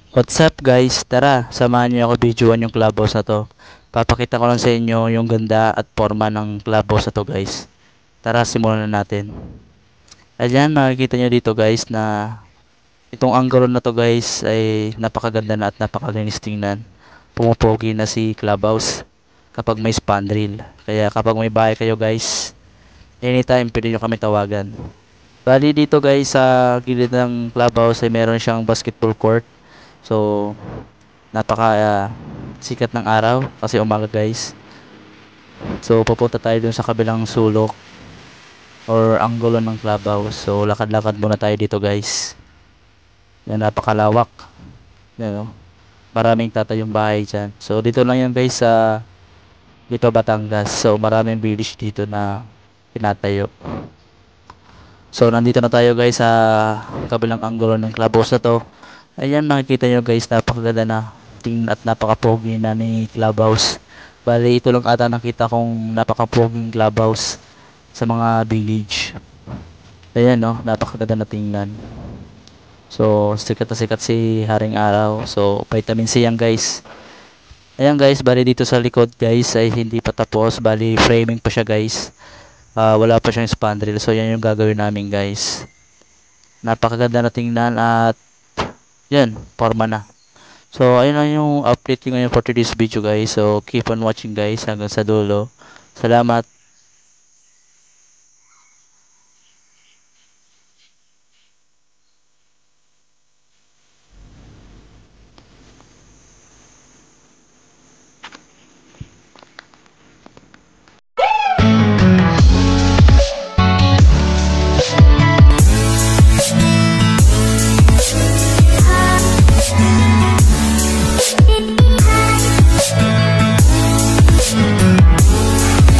What's up guys? Tara, samahan niyo ako videoan yung clubhouse na to. Papakita ko lang sa inyo yung ganda at forma ng clubhouse na to guys. Tara, simulan na natin. Ayan, makikita nyo dito guys na itong angulo na to guys ay napakaganda na at napakalinis tingnan. Pumupogi na si clubhouse kapag may spandrel. Kaya kapag may bahay kayo guys, anytime pwede nyo kami tawagan. Bali dito guys sa gilid ng clubhouse ay meron siyang basketball court. So, napaka sikat ng araw kasi umaga guys. So pupunta tayo dun sa kabilang sulok or anggulo ng clubhouse. So lakad-lakad muna tayo dito guys. Yan, napakalawak. Yan, oh. Maraming tatayong bahay dyan. So dito lang yan guys sa dito Batangas. So maraming village dito na pinatayo. So nandito na tayo guys sa kabilang anggulo ng clubhouse na to. Ayan, makikita nyo guys, napakaganda na tingnan at napaka-pogi na ni clubhouse. Bali, ito lang ata nakita kong napaka-poging clubhouse sa mga village. Ayan, no, napakaganda na tingnan. So, sikat na sikat si Haring Araw. So, vitamin C yan guys. Ayan guys, bali dito sa likod guys ay hindi pa tapos. Bali, framing pa siya guys. Wala pa siyang spandrel. So, yan yung gagawin namin guys. Napakaganda na tingnan at yan, forma na. So, ayun lang yung update ko ngayon for today's video guys. So, keep on watching guys hanggang sa dulo. Salamat.